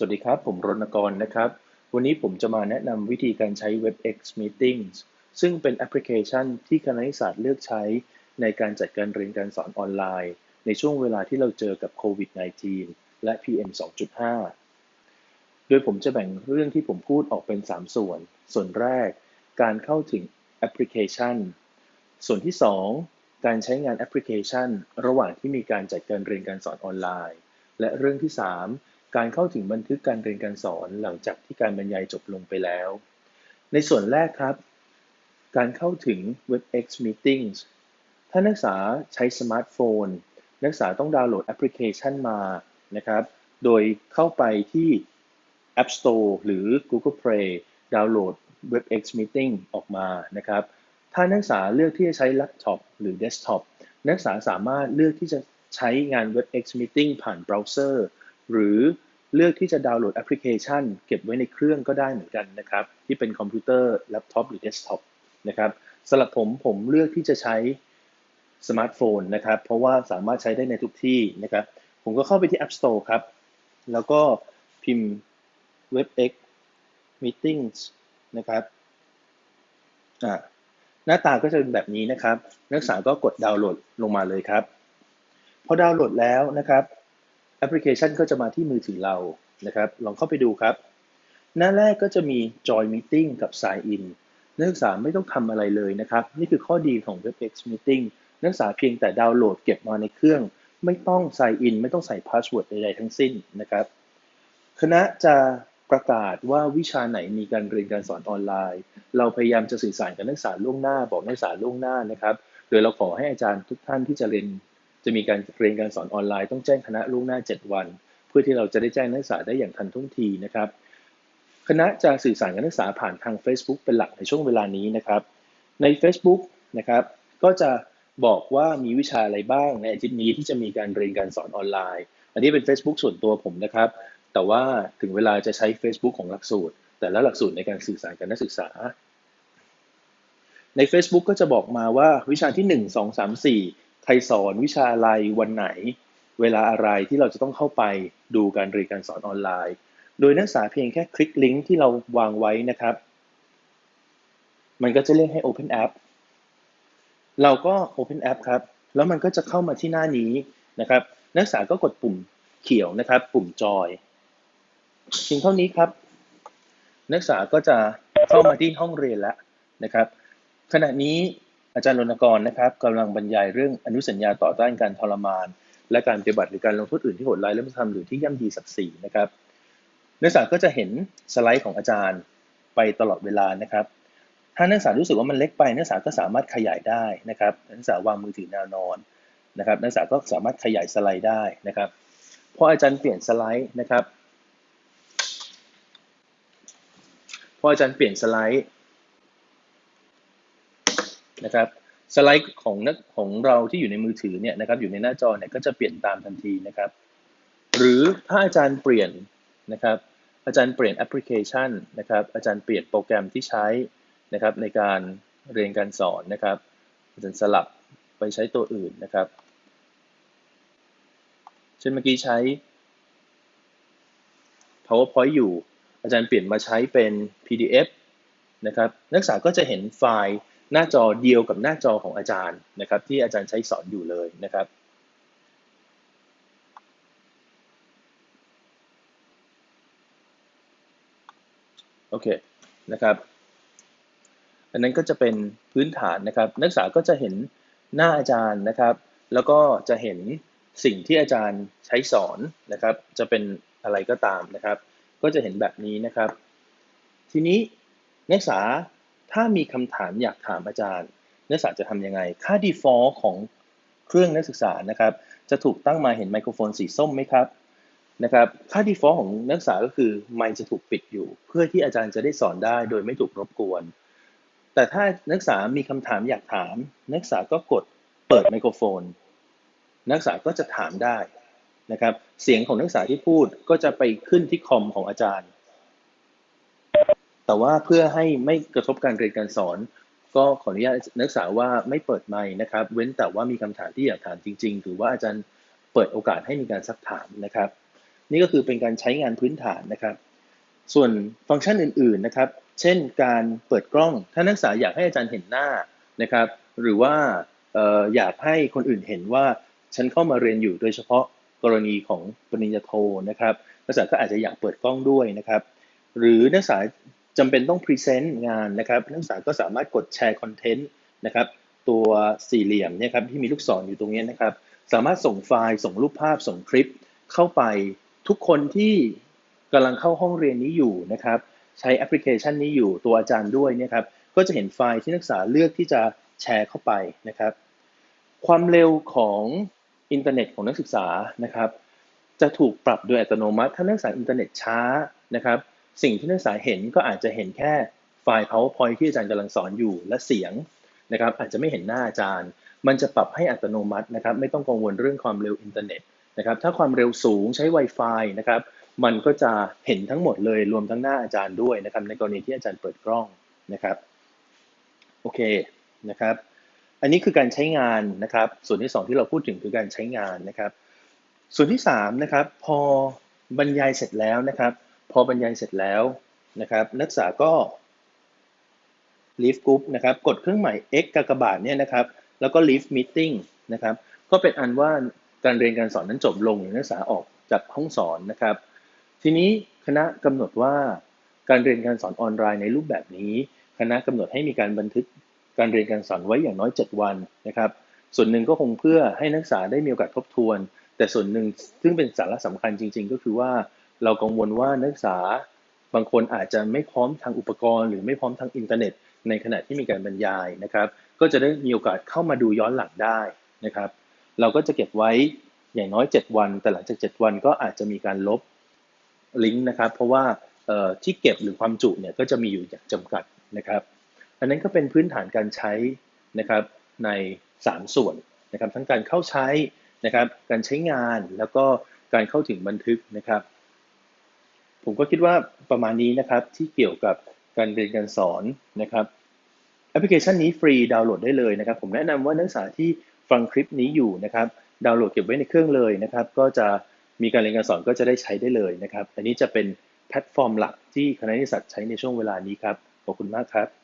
สวัสดีครับผมรณกรนะครับวันนี้ผมจะมาแนะนำวิธีการใช้ WebEx Meetings ซึ่งเป็นแอปพลิเคชันที่คณะนิสิตศาสตร์เลือกใช้ในการจัดการเรียนการสอนออนไลน์ในช่วงเวลาที่เราเจอกับโควิด -19 และ PM 2.5 โดยผมจะแบ่งเรื่องที่ผมพูดออกเป็น3ส่วนแรกการเข้าถึงแอปพลิเคชันส่วนที่2การใช้งานแอปพลิเคชันระหว่างที่มีการจัดการเรียนการสอนออนไลน์และเรื่องที่3การเข้าถึงบันทึกการเรียนการสอนหลังจากที่การบรรยายจบลงไปแล้วในส่วนแรกครับการเข้าถึง WebEx Meetings ถ้านักศึกษาใช้สมาร์ทโฟนนักศึกษาต้องดาวน์โหลดแอปพลิเคชันมานะครับโดยเข้าไปที่ App Store หรือ Google Play ดาวน์โหลด WebEx Meeting ออกมานะครับถ้านักศึกษาเลือกที่จะใช้แล็ปท็อปหรือเดสก์ท็อปนักศึกษาสามารถเลือกที่จะใช้งาน WebEx Meeting ผ่านเบราว์เซอร์หรือเลือกที่จะดาวน์โหลดแอปพลิเคชันเก็บไว้ในเครื่องก็ได้เหมือนกันนะครับที่เป็นคอมพิวเตอร์แล็ปท็อปหรือเดสก์ท็อปนะครับสำหรับผมเลือกที่จะใช้สมาร์ทโฟนนะครับเพราะว่าสามารถใช้ได้ในทุกที่นะครับผมก็เข้าไปที่ App Store ครับแล้วก็พิมพ์ WebEx Meetings นะครับหน้าตาก็จะเป็นแบบนี้นะครับนักศึกษาก็กดดาวน์โหลดลงมาเลยครับพอดาวน์โหลดแล้วนะครับแอปพลิเคชันก็จะมาที่มือถือเรานะครับลองเข้าไปดูครับหน้าแรกก็จะมี Join Meeting กับ Sign In นักศึกษาไม่ต้องทำอะไรเลยนะครับนี่คือข้อดีของ WebEx Meeting นักศึกษาเพียงแต่ดาวน์โหลดเก็บมาในเครื่องไม่ต้อง Sign In ไม่ต้องใส่ Password ใดๆทั้งสิ้นนะครับ คณะจะประกาศว่าวิชาไหนมีการเรียนการสอนออนไลน์เราพยายามจะสื่อสารกับนักศึกษาล่วงหน้าบอกนักศึกษาล่วงหน้านะครับโดยเราขอให้อาจารย์ทุกท่านที่จะมีการเรียนการสอนออนไลน์ต้องแจ้งคณะล่วงหน้า7วันเพื่อที่เราจะได้แจ้งนักศึกษาได้อย่างทันท่วงทีนะครับคณะจะสื่อสารกับนักศึกษาผ่านทาง Facebook เป็นหลักในช่วงเวลานี้นะครับใน Facebook นะครับก็จะบอกว่ามีวิชาอะไรบ้างในอาทิตย์นี้ที่จะมีการเรียนการสอนออนไลน์อันนี้เป็น Facebook ส่วนตัวผมนะครับ แต่ว่าถึงเวลาจะใช้ Facebook ของหลักสูตรแต่ละหลักสูตรในการสื่อสารกับนักศึกษาใน Facebook ก็จะบอกมาว่าวิชาที่1 2 3 4ใครสอนวิชาอะไรวันไหนเวลาอะไรที่เราจะต้องเข้าไปดูการเรียนการสอนออนไลน์โดยนักศึกษาเพียงแค่คลิกลิงก์ที่เราวางไว้นะครับมันก็จะเรียกให้ Open App เราก็ Open App ครับแล้วมันก็จะเข้ามาที่หน้านี้นะครับนักศึกษาก็กดปุ่มเขียวนะครับปุ่มจอยเพียงเท่านี้ครับนักศึกษาก็จะเข้ามาที่ห้องเรียนแล้วนะครับขณะนี้อาจารย์รณกรนะครับกำลังบรรยายเรื่องอนุสัญญาต่อต้านการทรมานและการปฏิบัติหรือการลงโทษอื่นที่โหดร้ายและไม่ทำหรือที่ย่ำยีศักดิ์ศรีนะครับนักศึกษาก็จะเห็นสไลด์ของอาจารย์ไปตลอดเวลานะครับถ้านักศึกษารู้สึกว่ามันเล็กไปนักศึกษาก็สามารถขยายได้นะครับนักศึกษาวางมือถือแนวนอนนะครับนักศึกษาก็สามารถขยายสไลด์ได้นะครับพออาจารย์เปลี่ยนสไลด์นะครับพออาจารย์เปลี่ยนสไลด์นะครับสไลด์ของเราที่อยู่ในมือถือเนี่ยนะครับอยู่ในหน้าจอเนี่ยก็จะเปลี่ยนตามทันทีนะครับหรือถ้าอาจารย์เปลี่ยนนะครับอาจารย์เปลี่ยนแอปพลิเคชันนะครับอาจารย์เปลี่ยนโปรแกรมที่ใช้นะครับในการเรียนการสอนนะครับอาจารย์สลับไปใช้ตัวอื่นนะครับเช่นเมื่อกี้ใช้ PowerPoint อยู่อาจารย์เปลี่ยนมาใช้เป็น PDF นะครับนักศึกษาก็จะเห็นไฟล์หน้าจอเดียวกับหน้าจอของอาจารย์นะครับที่อาจารย์ใช้สอนอยู่เลยนะครับโอเคนะครับอันนั้นก็จะเป็นพื้นฐานนะครับนักศึกษาก็จะเห็นหน้าอาจารย์นะครับแล้วก็จะเห็นสิ่งที่อาจารย์ใช้สอนนะครับจะเป็นอะไรก็ตามนะครับก็จะเห็นแบบนี้นะครับทีนี้นักศึกษาถ้ามีคำถามอยากถามอาจารย์นักศึกษาจะทำยังไงค่า default ของเครื่องนักศึกษานะครับจะถูกตั้งมาเห็นไมโครโฟนสีส้มไหมครับนะครับค่า default ของนักศึกษาก็คือไมค์จะถูกปิดอยู่เพื่อที่อาจารย์จะได้สอนได้โดยไม่ถูกรบกวนแต่ถ้านักศึกษามีคำถามอยากถามนักศึกษาก็กดเปิดไมโครโฟนนักศึกษาก็จะถามได้นะครับเสียงของนักศึกษาที่พูดก็จะไปขึ้นที่คอมของอาจารย์ แต่ว่าเพื่อให้ไม่กระทบการเรียนการสอนก็ขออนุญาตนักศึกษาว่าไม่เปิดไมค์นะครับเว้นแต่ว่ามีคำถามที่อยากถามจริงๆหรือว่าอาจารย์เปิดโอกาสให้มีการซักถามนะครับ นี่ก็คือเป็นการใช้งานพื้นฐานนะครับส่วนฟังก์ชันอื่นๆนะครับเช่นการเปิดกล้องถ้านักศึกษาอยากให้อาจารย์เห็นหน้านะครับหรือว่าอยากให้คนอื่นเห็นว่าฉันเข้ามาเรียนอยู่โดยเฉพาะกรณีของปริญญาโทนะครับนักศึกษาก็อาจจะอยากเปิดกล้องด้วยนะครับหรือนักศึกษาจำเป็นต้องพรีเซนต์งานนะครับนักศึกษาก็สามารถกดแชร์คอนเทนต์นะครับตัวสี่เหลี่ยมเนี่ยครับที่มีลูกศรอยู่ตรงนี้นะครับสามารถส่งไฟล์ส่งรูปภาพส่งคลิปเข้าไปทุกคนที่กำลังเข้าห้องเรียนนี้อยู่นะครับใช้แอปพลิเคชันนี้อยู่ตัวอาจารย์ด้วยเนี่ยครับก็จะเห็นไฟล์ที่นักศึกษาเลือกที่จะแชร์เข้าไปนะครับความเร็วของอินเทอร์เน็ตของนักศึกษานะครับจะถูกปรับโดยอัตโนมัติถ้านักศึกษาอินเทอร์เน็ตช้านะครับสิ่งที่นักศึกษาเห็นก็อาจจะเห็นแค่ไฟล์ PowerPoint ที่อาจารย์กำลังสอนอยู่และเสียงนะครับอาจจะไม่เห็นหน้าอาจารย์มันจะปรับให้อัตโนมัตินะครับไม่ต้องกังวลเรื่องความเร็วอินเทอร์เน็ตนะครับถ้าความเร็วสูงใช้ Wi-Fi นะครับมันก็จะเห็นทั้งหมดเลยรวมทั้งหน้าอาจารย์ด้วยนะครับในกรณีที่อาจารย์เปิดกล้องนะครับโอเคนะครับอันนี้คือการใช้งานนะครับส่วนที่2ที่เราพูดถึงคือการใช้งานนะครับส่วนที่3นะครับพอบรรยายเสร็จแล้วนะครับพอบรรยายเสร็จแล้วนะครับนักศึกษาก็ leave group นะครับกดเครื่องหมาย x กากบาทเนี่ยนะครับแล้วก็ leave meeting นะครับก็เป็นอันว่าการเรียนการสอนนั้นจบลงนักศึกษาออกจากห้องสอนนะครับทีนี้คณะกำหนดว่าการเรียนการสอนออนไลน์ในรูปแบบนี้คณะกำหนดให้มีการบันทึกการเรียนการสอนไว้อย่างน้อย7วันนะครับส่วนหนึ่งก็คงเพื่อให้นักศึกษาได้มีโอกาสทบทวนแต่ส่วนหนึ่งซึ่งเป็นสาระสำคัญจริงๆก็คือว่าเรากังวลว่านักศึกษาบางคนอาจจะไม่พร้อมทางอุปกรณ์หรือไม่พร้อมทางอินเทอร์เน็ตในขณะที่มีการบรรยายนะครับก็จะได้มีโอกาสเข้ามาดูย้อนหลังได้นะครับเราก็จะเก็บไว้อย่างน้อย7วันแต่หลังจาก7วันก็อาจจะมีการลบลิงก์นะครับเพราะว่าที่เก็บหรือความจุเนี่ยก็จะมีอยู่อย่างจำกัดนะครับอันนั้นก็เป็นพื้นฐานการใช้นะครับใน3ส่วนนะครับทั้งการเข้าใช้นะครับการใช้งานแล้วก็การเข้าถึงบันทึกนะครับผมก็คิดว่าประมาณนี้นะครับที่เกี่ยวกับการเรียนการสอนนะครับแอปพลิเคชันนี้ฟรีดาวน์โหลดได้เลยนะครับผมแนะนำว่านักศึกษาที่ฟังคลิปนี้อยู่นะครับดาวน์โหลดเก็บไว้ในเครื่องเลยนะครับก็จะมีการเรียนการสอนก็จะได้ใช้ได้เลยนะครับอันนี้จะเป็นแพลตฟอร์มหลักที่คณะนิสสัตใช้ในช่วงเวลานี้ครับขอบคุณมากครับ